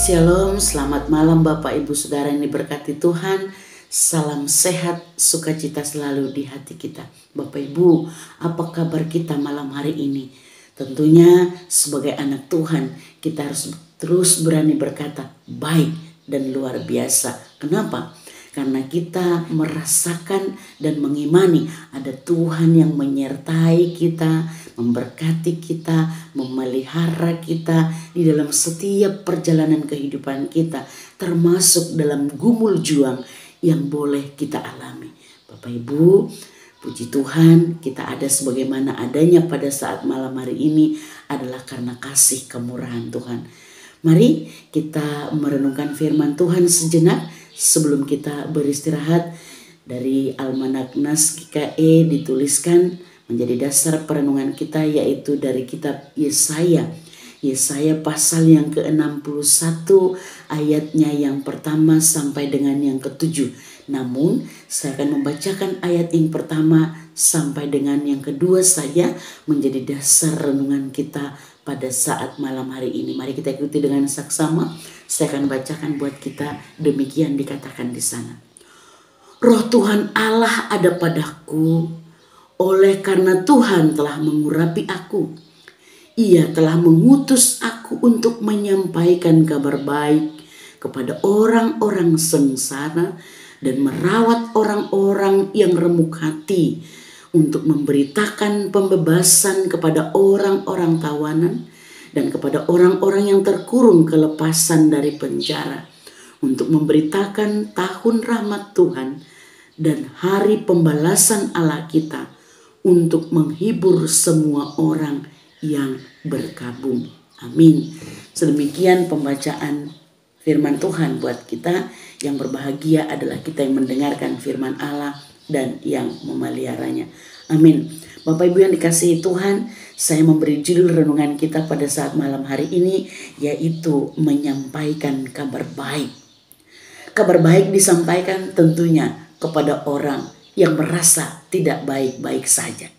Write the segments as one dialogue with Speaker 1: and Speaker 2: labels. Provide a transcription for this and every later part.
Speaker 1: Shalom, selamat malam Bapak Ibu Saudara yang diberkati Tuhan. Salam sehat, sukacita selalu di hati kita. Bapak Ibu, apa kabar kita malam hari ini? Tentunya sebagai anak Tuhan, kita harus terus berani berkata baik dan luar biasa. Kenapa? Karena kita merasakan dan mengimani ada Tuhan yang menyertai kita, memberkati kita, memelihara kita di dalam setiap perjalanan kehidupan kita, termasuk dalam gumul juang yang boleh kita alami. Bapak Ibu, puji Tuhan, kita ada sebagaimana adanya pada saat malam hari ini adalah karena kasih kemurahan Tuhan. Mari kita merenungkan firman Tuhan sejenak sebelum kita beristirahat. Dari Almanak Nas GKE dituliskan menjadi dasar perenungan kita, yaitu dari kitab Yesaya. Yesaya pasal yang ke-61 ayatnya yang pertama sampai dengan yang ke-7. Namun saya akan membacakan ayat yang pertama sampai dengan yang kedua saja menjadi dasar renungan kita pada saat malam hari ini. Mari kita ikuti dengan saksama. Saya akan bacakan buat kita, demikian dikatakan di sana. Roh Tuhan Allah ada padaku, oleh karena Tuhan telah mengurapi aku. Ia telah mengutus aku untuk menyampaikan kabar baik kepada orang-orang sengsara dan merawat orang-orang yang remuk hati, untuk memberitakan pembebasan kepada orang-orang tawanan dan kepada orang-orang yang terkurung kelepasan dari penjara, untuk memberitakan tahun rahmat Tuhan dan hari pembalasan Allah kita, untuk menghibur semua orang yang berkabung. Amin. Sedemikian pembacaan firman Tuhan buat kita. Yang berbahagia adalah kita yang mendengarkan firman Allah dan yang memeliharanya. Amin. Bapak Ibu yang dikasihi Tuhan, saya memberi judul renungan kita pada saat malam hari ini, yaitu menyampaikan kabar baik. Kabar baik disampaikan tentunya kepada orang yang merasa tidak baik-baik saja.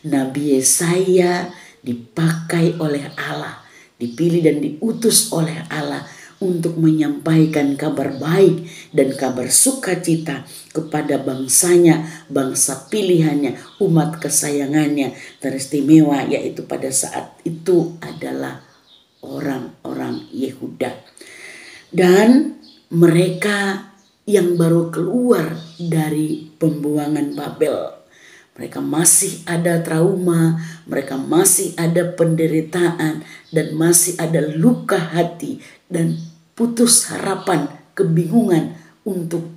Speaker 1: Nabi Yesaya dipakai oleh Allah, dipilih dan diutus oleh Allah untuk menyampaikan kabar baik dan kabar sukacita kepada bangsanya, bangsa pilihannya, umat kesayangannya teristimewa, yaitu pada saat itu adalah orang-orang Yehuda. Dan mereka yang baru keluar dari pembuangan Babel, mereka masih ada trauma, mereka masih ada penderitaan, dan masih ada luka hati dan putus harapan, kebingungan untuk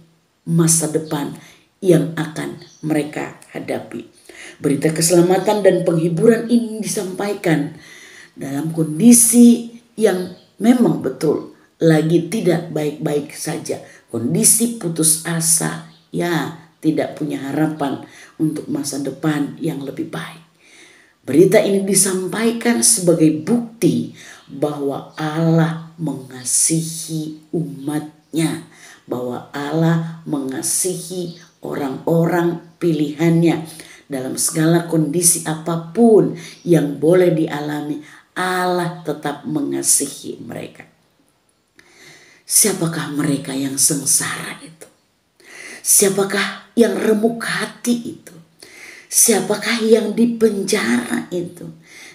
Speaker 1: masa depan yang akan mereka hadapi. Berita keselamatan dan penghiburan ini disampaikan dalam kondisi yang memang betul lagi tidak baik-baik saja. Kondisi putus asa, ya, tidak punya harapan untuk masa depan yang lebih baik. Berita ini disampaikan sebagai bukti bahwa Allah mengasihi umatnya, bahwa Allah mengasihi orang-orang pilihannya. Dalam segala kondisi apapun yang boleh dialami, Allah tetap mengasihi mereka. Siapakah mereka yang sengsara itu? Siapakah yang remuk hati itu? Siapakah yang dipenjara itu?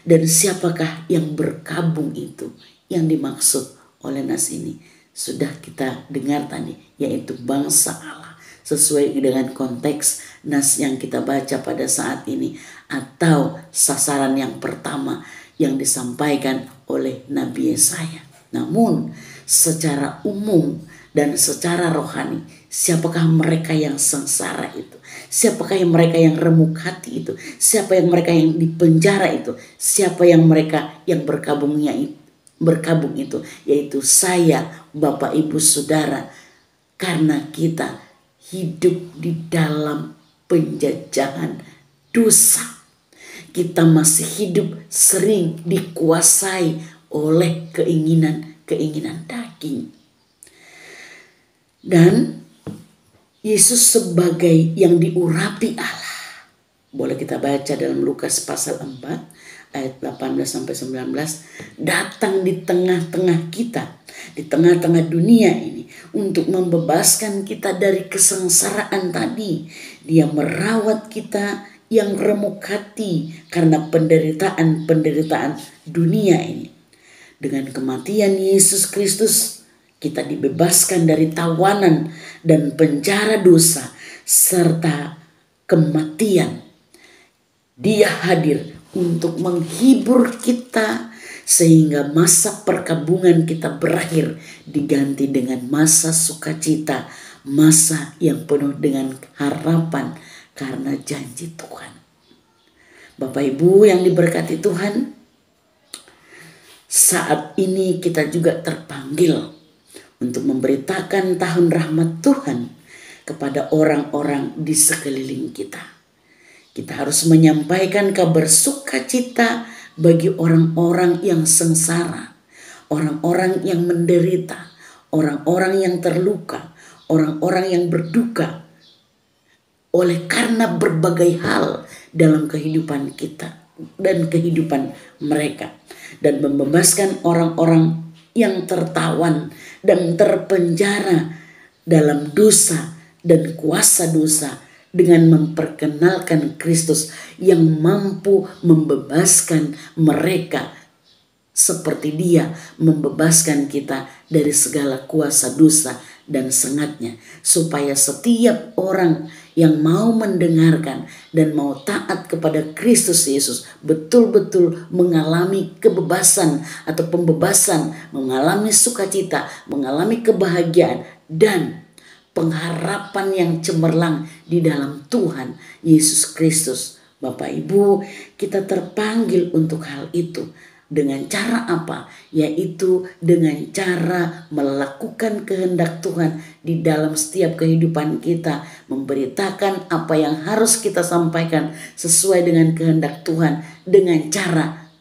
Speaker 1: Dan siapakah yang berkabung itu? Yang dimaksud oleh nas ini sudah kita dengar tadi, yaitu bangsa Allah, sesuai dengan konteks nas yang kita baca pada saat ini, atau sasaran yang pertama yang disampaikan oleh Nabi Yesaya. Namun secara umum dan secara rohani, siapakah mereka yang sengsara itu? Siapakah yang mereka yang remuk hati itu? Siapa yang mereka yang dipenjara itu? Siapa yang mereka yang berkabung itu? Yaitu saya, Bapak Ibu Saudara. Karena kita hidup di dalam penjajahan dosa. Kita masih hidup sering dikuasai oleh keinginan daging. Dan Yesus sebagai yang diurapi Allah, boleh kita baca dalam Lukas pasal 4 ayat 18-19, datang di tengah-tengah kita, di tengah-tengah dunia ini untuk membebaskan kita dari kesengsaraan tadi. Dia merawat kita yang remuk hati karena penderitaan dunia ini. Dengan kematian Yesus Kristus, kita dibebaskan dari tawanan dan penjara dosa serta kematian. Dia hadir untuk menghibur kita sehingga masa perkabungan kita berakhir, diganti dengan masa sukacita, masa yang penuh dengan harapan karena janji Tuhan. Bapak Ibu yang diberkati Tuhan, saat ini kita juga terpanggil untuk memberitakan tahun rahmat Tuhan kepada orang-orang di sekeliling kita. Kita harus menyampaikan kabar sukacita bagi orang-orang yang sengsara, orang-orang yang menderita, orang-orang yang terluka, orang-orang yang berduka oleh karena berbagai hal dalam kehidupan kita dan kehidupan mereka, dan membebaskan orang-orang yang tertawan dan terpenjara dalam dosa dan kuasa dosa dengan memperkenalkan Kristus yang mampu membebaskan mereka seperti Dia membebaskan kita dari segala kuasa dosa dan sengatnya, supaya setiap orang yang mau mendengarkan dan mau taat kepada Kristus Yesus betul-betul mengalami kebebasan atau pembebasan, mengalami sukacita, mengalami kebahagiaan dan pengharapan yang cemerlang di dalam Tuhan Yesus Kristus. Bapak Ibu, kita terpanggil untuk hal itu. Dengan cara apa? Yaitu dengan cara melakukan kehendak Tuhan di dalam setiap kehidupan kita. Memberitakan apa yang harus kita sampaikan sesuai dengan kehendak Tuhan. Dengan cara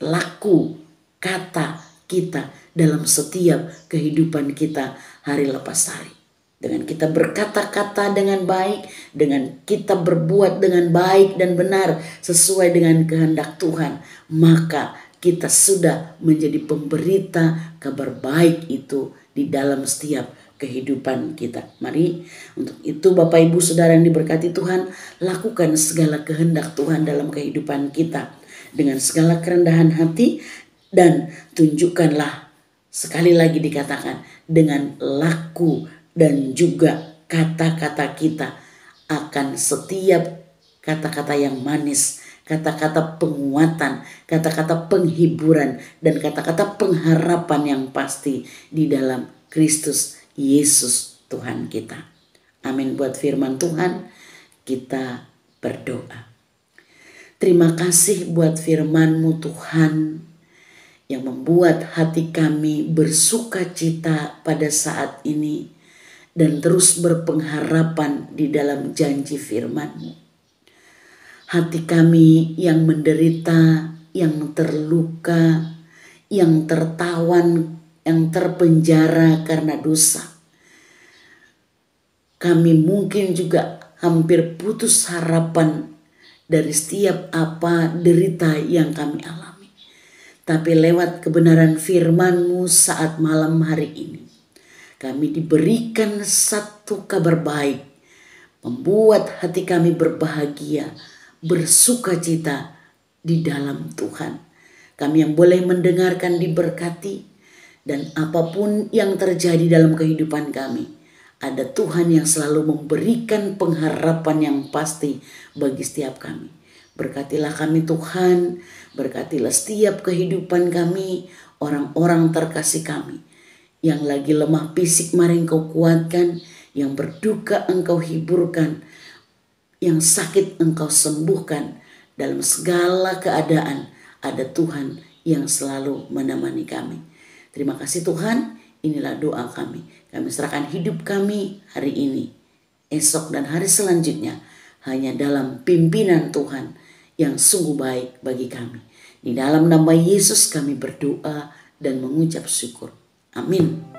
Speaker 1: laku, kata kita dalam setiap kehidupan kita hari lepas hari. Dengan kita berkata-kata dengan baik, dengan kita berbuat dengan baik dan benar sesuai dengan kehendak Tuhan, maka kita sudah menjadi pemberita kabar baik itu di dalam setiap kehidupan kita. Mari untuk itu Bapak Ibu Saudara yang diberkati Tuhan, lakukan segala kehendak Tuhan dalam kehidupan kita dengan segala kerendahan hati, dan tunjukkanlah, sekali lagi dikatakan, dengan laku dan juga kata-kata kita akan setiap kata-kata yang manis, kata-kata penguatan, kata-kata penghiburan, dan kata-kata pengharapan yang pasti di dalam Kristus Yesus Tuhan kita. Amin. Buat firman Tuhan, kita berdoa. Terima kasih buat firman-Mu Tuhan yang membuat hati kami bersuka cita pada saat ini dan terus berpengharapan di dalam janji firman-Mu. Hati kami yang menderita, yang terluka, yang tertawan, yang terpenjara karena dosa. Kami mungkin juga hampir putus harapan dari setiap apa derita yang kami alami. Tapi lewat kebenaran firman-Mu saat malam hari ini, kami diberikan satu kabar baik, membuat hati kami berbahagia, bersukacita di dalam Tuhan. Kami yang boleh mendengarkan diberkati, dan apapun yang terjadi dalam kehidupan kami, ada Tuhan yang selalu memberikan pengharapan yang pasti bagi setiap kami. Berkatilah kami Tuhan, berkatilah setiap kehidupan kami, orang-orang terkasih kami. Yang lagi lemah fisik mari Engkau kuatkan, yang berduka Engkau hiburkan, yang sakit Engkau sembuhkan. Dalam segala keadaan ada Tuhan yang selalu menemani kami. Terima kasih Tuhan, inilah doa kami. Kami serahkan hidup kami hari ini, esok dan hari selanjutnya hanya dalam pimpinan Tuhan yang sungguh baik bagi kami. Di dalam nama Yesus kami berdoa dan mengucap syukur. Amin.